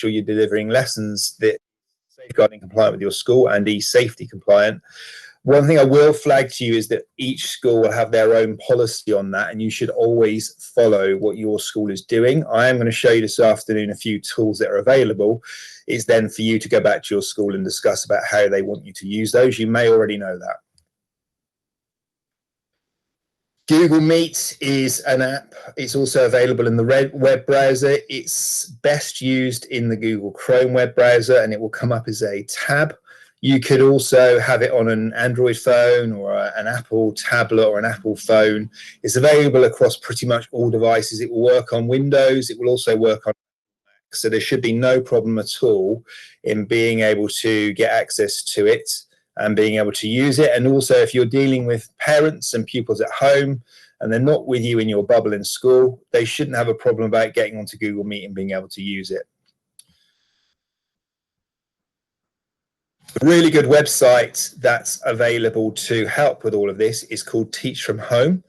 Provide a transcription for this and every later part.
sure you're delivering lessons that are safeguarding compliant with your school and e-safety compliant. One thing I will flag to you is that each school will have their own policy on that, and you should always follow what your school is doing. I am going to show you this afternoon a few tools that are available. It's then for you to go back to your school and discuss about how they want you to use those. You may already know that. Google Meet is an app. It's also available in the web browser. It's best used in the Google Chrome web browser, and it will come up as a tab. You could also have it on an Android phone or an Apple tablet or an Apple phone. It's available across pretty much all devices. It will work on Windows. It will also work on Mac. So there should be no problem at all in being able to get access to it and being able to use it. And also, if you're dealing with parents and pupils at home and they're not with you in your bubble in school, they shouldn't have a problem about getting onto Google Meet and being able to use it. A really good website that's available to help with all of this is called Teach from Home,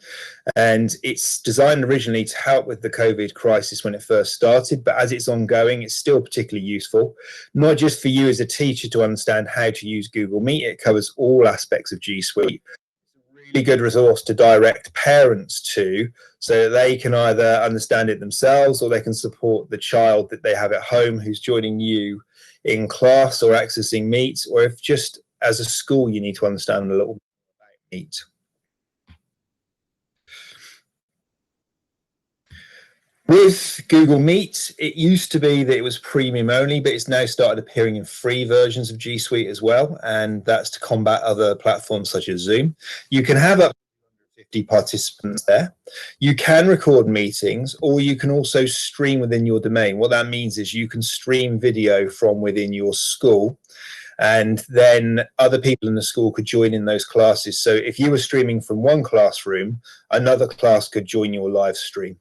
and it's designed originally to help with the COVID crisis when it first started, but as it's ongoing, it's still particularly useful, not just for you as a teacher to understand how to use Google Meet. It covers all aspects of G Suite. It's a really good resource to direct parents to, so that they can either understand it themselves or they can support the child that they have at home who's joining you in class or accessing Meet, or if just as a school you need to understand a little bit about Meet. With Google Meet, it used to be that it was premium only, but it's now started appearing in free versions of G Suite as well, and that's to combat other platforms such as Zoom. You can have up to 50 participants there. You can record meetings, or you can also stream within your domain. What that means is you can stream video from within your school, and then other people in the school could join in those classes. So if you were streaming from one classroom, another class could join your live stream.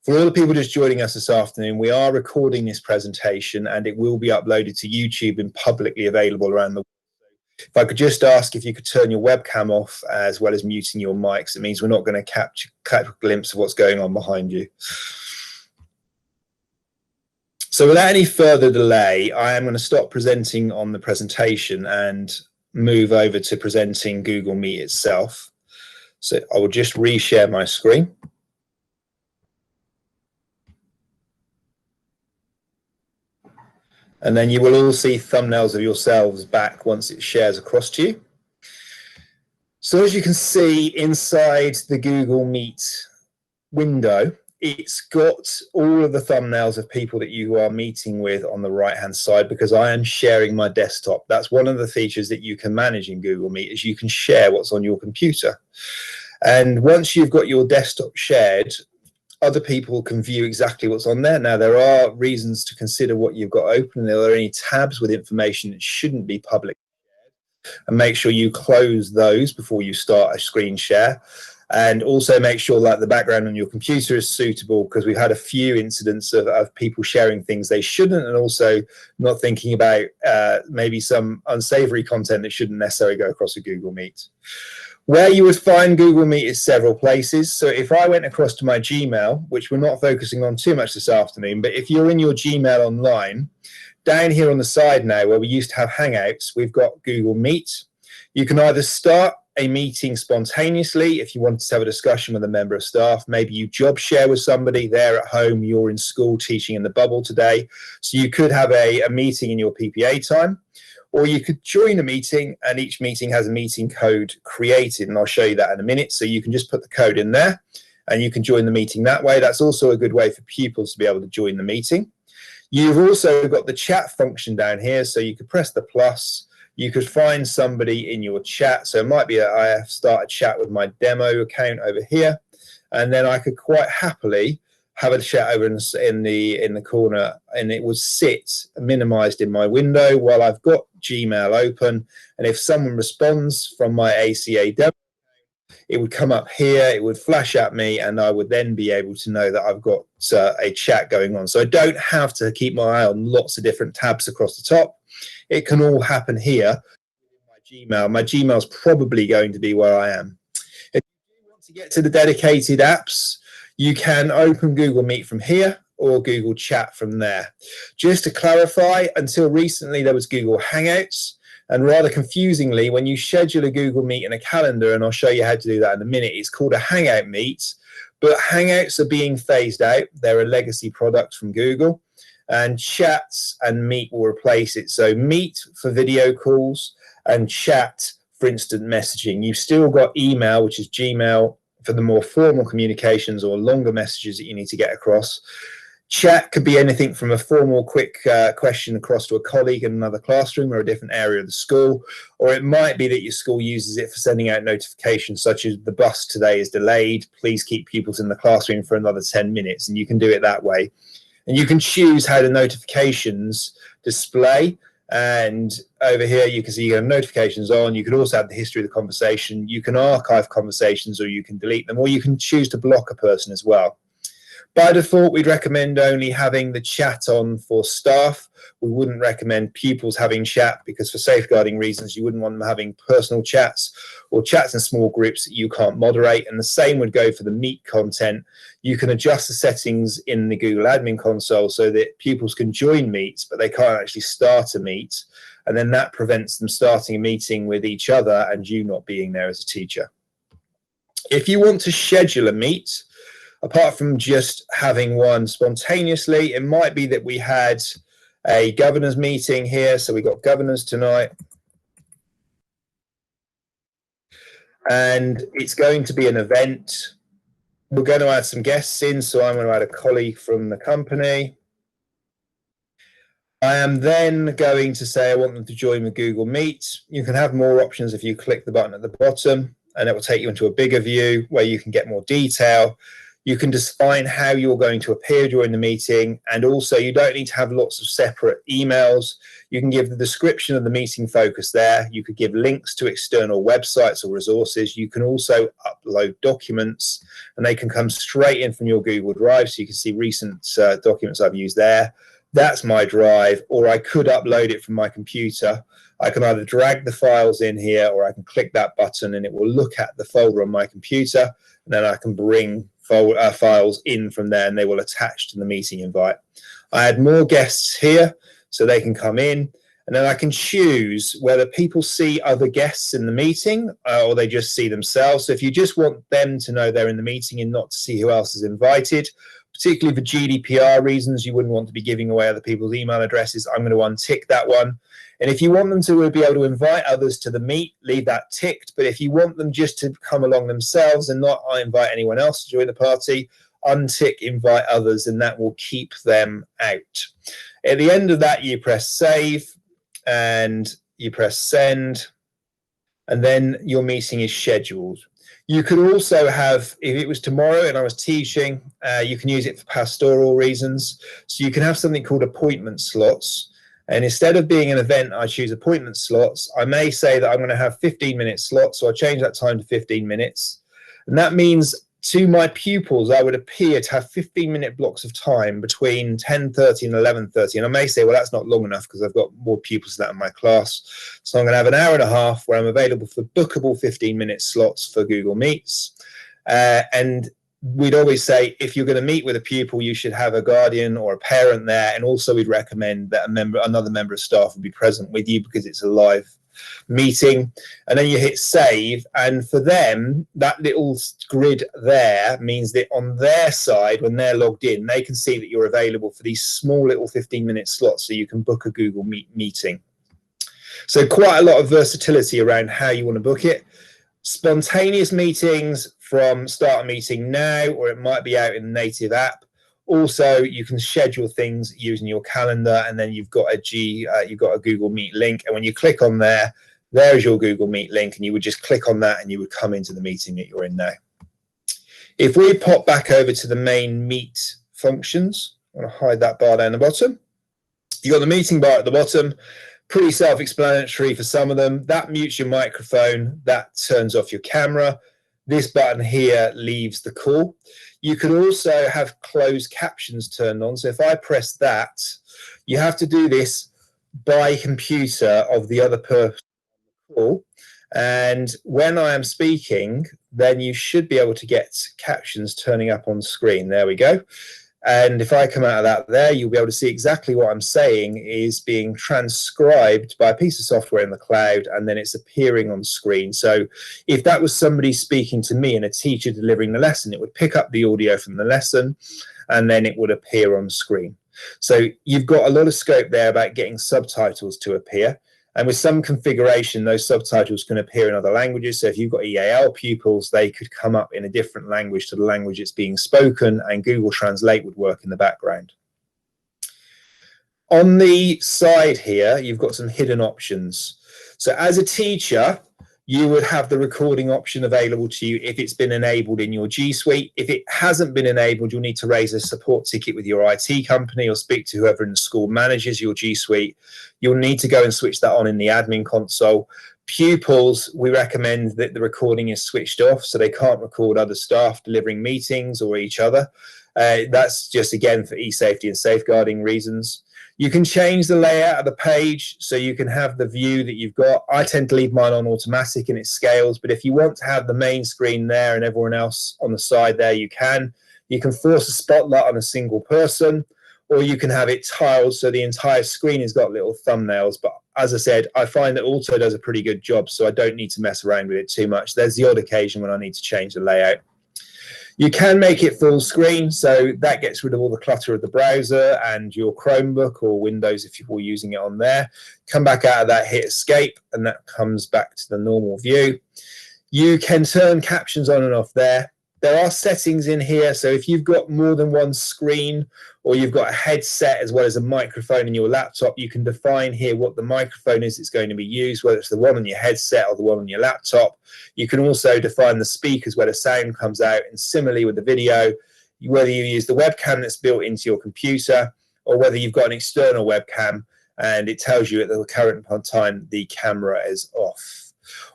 For all the people just joining us this afternoon, we are recording this presentation and it will be uploaded to YouTube and publicly available around the world. If I could just ask if you could turn your webcam off as well as muting your mics, it means we're not going to catch a glimpse of what's going on behind you. So without any further delay, I am going to stop presenting on the presentation and move over to presenting Google Meet itself. So I will just reshare my screen. And then you will all see thumbnails of yourselves back once it shares across to you. So as you can see inside the Google Meet window, it's got all of the thumbnails of people that you are meeting with on the right-hand side, because I am sharing my desktop. That's one of the features that you can manage in Google Meet, is you can share what's on your computer. And once you've got your desktop shared, other people can view exactly what's on there. Now, there are reasons to consider what you've got open. Are there any tabs with information that shouldn't be public? And make sure you close those before you start a screen share. And also make sure that the background on your computer is suitable, because we've had a few incidents of people sharing things they shouldn't, and also not thinking about maybe some unsavory content that shouldn't necessarily go across a Google Meet. Where you would find Google Meet is several places. So if I went across to my Gmail, which we're not focusing on too much this afternoon, but if you're in your Gmail online, down here on the side now where we used to have Hangouts, we've got Google Meet. You can either start a meeting spontaneously if you wanted to have a discussion with a member of staff. Maybe you job share with somebody, they're at home, you're in school teaching in the bubble today. So you could have a meeting in your PPA time. Or you could join a meeting, and each meeting has a meeting code created, and I'll show you that in a minute. So you can just put the code in there and you can join the meeting that way. That's also a good way for pupils to be able to join the meeting. You've also got the chat function down here, so you could press the plus. You could find somebody in your chat. So it might be that I have started a chat with my demo account over here, and then I could quite happily have a chat over in the corner, and it would sit minimized in my window while I've got Gmail open. And if someone responds from my ACA demo, it would come up here, it would flash at me, and I would then be able to know that I've got a chat going on. So I don't have to keep my eye on lots of different tabs across the top. It can all happen here. My Gmail is probably going to be where I am. If you want to get to the dedicated apps, you can open Google Meet from here, or Google Chat from there. Just to clarify, until recently there was Google Hangouts, and rather confusingly, when you schedule a Google Meet in a calendar, and I'll show you how to do that in a minute, it's called a Hangout Meet, but Hangouts are being phased out. They're a legacy product from Google, and Chats and Meet will replace it. So Meet for video calls and Chat for instant messaging. You've still got email, which is Gmail, for the more formal communications or longer messages that you need to get across. Chat could be anything from a formal quick question across to a colleague in another classroom or a different area of the school, or it might be that your school uses it for sending out notifications such as the bus today is delayed, please keep pupils in the classroom for another 10 minutes, and you can do it that way. And you can choose how the notifications display, and over here you can see you have notifications on. You can also have the history of the conversation. You can archive conversations, or you can delete them, or you can choose to block a person as well. By default, we'd recommend only having the chat on for staff. We wouldn't recommend pupils having chat because for safeguarding reasons, you wouldn't want them having personal chats or chats in small groups that you can't moderate. And the same would go for the Meet content. You can adjust the settings in the Google Admin Console so that pupils can join meets, but they can't actually start a meet. And then that prevents them starting a meeting with each other and you not being there as a teacher. If you want to schedule a meet, apart from just having one spontaneously, it might be that we had a governors meeting here. So we got governors tonight. And it's going to be an event. We're going to add some guests in. So I'm going to add a colleague from the company. I am then going to say I want them to join the Google Meet. You can have more options if you click the button at the bottom, and it will take you into a bigger view where you can get more detail. You can define how you're going to appear during the meeting, and also you don't need to have lots of separate emails. You can give the description of the meeting focus there. You could give links to external websites or resources. You can also upload documents, and they can come straight in from your Google Drive, so you can see recent documents I've used there. That's my drive, or I could upload it from my computer. I can either drag the files in here, or I can click that button and it will look at the folder on my computer, and then I can bring files in from there and they will attach to the meeting invite. I add more guests here so they can come in, and then I can choose whether people see other guests in the meeting or they just see themselves. So if you just want them to know they're in the meeting and not to see who else is invited, particularly for GDPR reasons, you wouldn't want to be giving away other people's email addresses. I'm going to untick that one. And if you want them to be able to invite others to the meet, leave that ticked. But if you want them just to come along themselves and not invite anyone else to join the party, untick invite others, and that will keep them out. At the end of that, you press save and you press send, and then your meeting is scheduled. You could also have, if it was tomorrow and I was teaching, you can use it for pastoral reasons. So you can have something called appointment slots. And instead of being an event, I choose appointment slots. I may say that I'm going to have 15-minute slots, so I change that time to 15 minutes. And that means to my pupils, I would appear to have 15-minute blocks of time between 10:30 and 11:30. And I may say, well, that's not long enough because I've got more pupils than that in my class. So I'm going to have an hour and a half where I'm available for bookable 15-minute slots for Google Meets. And we'd always say, if you're going to meet with a pupil, you should have a guardian or a parent there. And also we'd recommend that another member of staff would be present with you because it's a live meeting. And then you hit save, and for them, that little grid there means that on their side, when they're logged in, they can see that you're available for these small little 15-minute slots, so you can book a Google Meet meeting. So quite a lot of versatility around how you want to book it. Spontaneous meetings from start a meeting now, or it might be out in the native app. Also, you can schedule things using your calendar, and then you've got a Google Meet link. And when you click on there, there's your Google Meet link, and you would just click on that and you would come into the meeting that you're in now. If we pop back over to the main Meet functions, I'm going to hide that bar down the bottom. You've got the meeting bar at the bottom. Pretty self-explanatory for some of them. That mutes your microphone, that turns off your camera. This button here leaves the call. You can also have closed captions turned on. So if I press that, you have to do this by computer of the other person on the call. And when I am speaking, then you should be able to get captions turning up on screen. There we go. And if I come out of that there, you'll be able to see exactly what I'm saying is being transcribed by a piece of software in the cloud, and then it's appearing on screen. So if that was somebody speaking to me and a teacher delivering the lesson, it would pick up the audio from the lesson, and then it would appear on screen. So you've got a lot of scope there about getting subtitles to appear. And with some configuration, those subtitles can appear in other languages. So if you've got EAL pupils, they could come up in a different language to the language it's being spoken, and Google Translate would work in the background. On the side here, you've got some hidden options. So as a teacher, you would have the recording option available to you if it's been enabled in your G Suite. If it hasn't been enabled, you'll need to raise a support ticket with your IT company or speak to whoever in the school manages your G Suite. You'll need to go and switch that on in the admin console. Pupils, we recommend that the recording is switched off so they can't record other staff delivering meetings or each other. That's just, again, for e-safety and safeguarding reasons. You can change the layout of the page so you can have the view that you've got. I tend to leave mine on automatic and it scales, but if you want to have the main screen there and everyone else on the side there, you can. You can force a spotlight on a single person, or you can have it tiled so the entire screen has got little thumbnails. But as I said, I find that Auto does a pretty good job, so I don't need to mess around with it too much. There's the odd occasion when I need to change the layout. You can make it full screen, so that gets rid of all the clutter of the browser and your Chromebook or Windows if you're using it on there. Come back out of that, hit escape, and that comes back to the normal view. You can turn captions on and off there. There are settings in here, so if you've got more than one screen or you've got a headset as well as a microphone in your laptop, you can define here what the microphone is that's going to be used, whether it's the one on your headset or the one on your laptop. You can also define the speakers where the sound comes out, and similarly with the video, whether you use the webcam that's built into your computer or whether you've got an external webcam and it tells you at the current time the camera is off.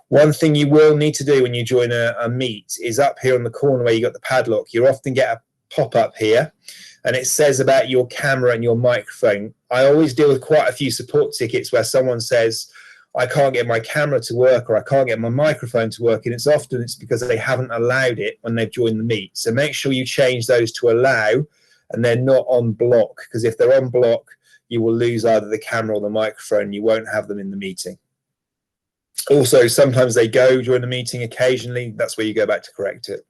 One thing you will need to do when you join a meet is up here on the corner where you got the padlock, you often get a pop-up here and it says about your camera and your microphone. I always deal with quite a few support tickets where someone says, I can't get my camera to work or I can't get my microphone to work, and it's because they haven't allowed it when they've joined the meet. So make sure you change those to allow and they're not on block, because if they're on block, you will lose either the camera or the microphone. You won't have them in the meeting. Also, sometimes they go during the meeting occasionally. That's where you go back to correct it.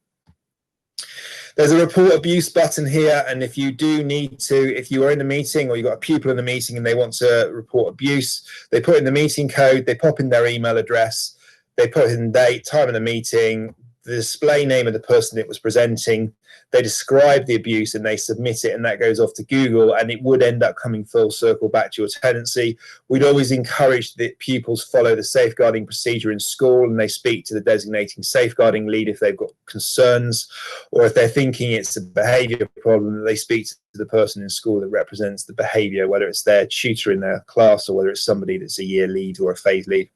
There's a report abuse button here, and if you do need to, if you are in a meeting or you've got a pupil in a meeting and they want to report abuse, they put in the meeting code, they pop in their email address, they put in date, time of the meeting, the display name of the person that was presenting, they describe the abuse and they submit it, and that goes off to Google, and it would end up coming full circle back to your tenancy. We'd always encourage that pupils follow the safeguarding procedure in school and they speak to the designating safeguarding lead if they've got concerns, or if they're thinking it's a behavior problem, they speak to the person in school that represents the behavior, whether it's their tutor in their class or whether it's somebody that's a year lead or a phase lead.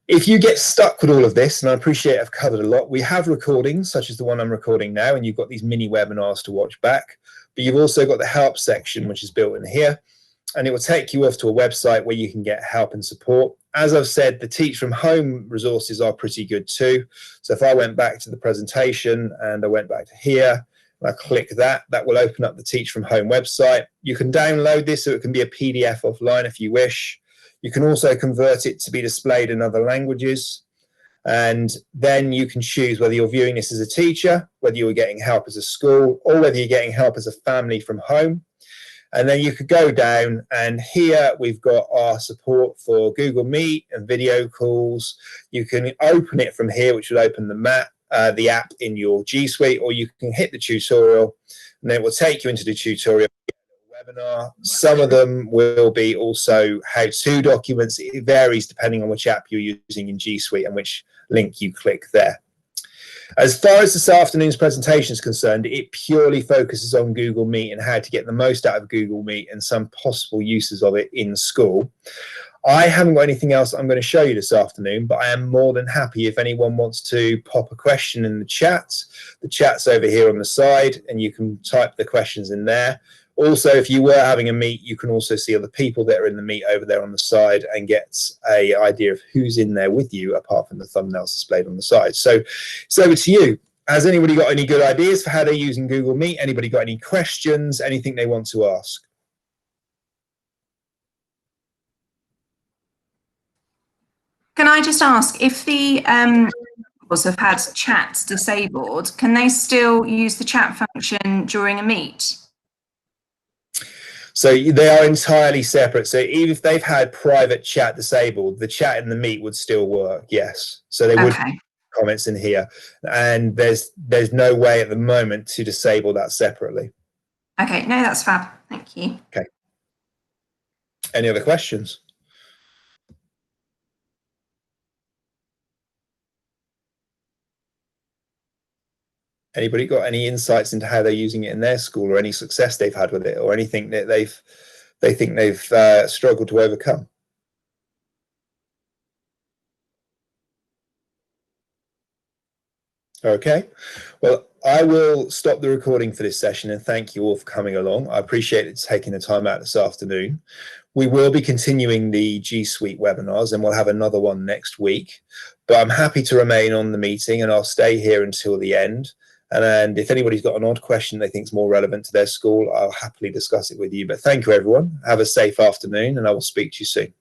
If you get stuck with all of this, and I appreciate I've covered a lot, we have recordings such as the one I'm recording now, and you've got these mini webinars to watch back, but you've also got the help section, which is built in here, and it will take you off to a website where you can get help and support. As I've said, the Teach from Home resources are pretty good too. So if I went back to the presentation and I went back to here, and I click that, that will open up the Teach from Home website. You can download this so it can be a PDF offline if you wish. You can also convert it to be displayed in other languages, and then you can choose whether you're viewing this as a teacher, whether you're getting help as a school, or whether you're getting help as a family from home. And then you could go down, and here we've got our support for Google Meet and video calls. You can open it from here, which will open the app in your G Suite, or you can hit the tutorial, and then it will take you into the tutorial webinar. Some of them will be also how-to documents. It varies depending on which app you're using in G Suite and which link you click there. As far as this afternoon's presentation is concerned, it purely focuses on Google Meet and how to get the most out of Google Meet and some possible uses of it in school. I haven't got anything else I'm going to show you this afternoon, but I am more than happy if anyone wants to pop a question in the chat. The chat's over here on the side, and you can type the questions in there. Also, if you were having a meet, you can also see other people that are in the meet over there on the side and get an idea of who's in there with you, apart from the thumbnails displayed on the side. So it's over to you. Has anybody got any good ideas for how they're using Google Meet? Anybody got any questions, anything they want to ask? Can I just ask, if the have had chats disabled, can they still use the chat function during a meet? So they are entirely separate. So even if they've had private chat disabled, the chat in the meet would still work, yes. So they would comments in here. And there's no way at the moment to disable that separately. Okay, no, that's fab. Thank you. Okay. Any other questions? Anybody got any insights into how they're using it in their school, or any success they've had with it, or anything that they think they've struggled to overcome? Okay, well, I will stop the recording for this session and thank you all for coming along. I appreciate it taking the time out this afternoon. We will be continuing the G Suite webinars, and we'll have another one next week, but I'm happy to remain on the meeting and I'll stay here until the end. And if anybody's got an odd question they think is more relevant to their school, I'll happily discuss it with you. But thank you, everyone. Have a safe afternoon, and I will speak to you soon.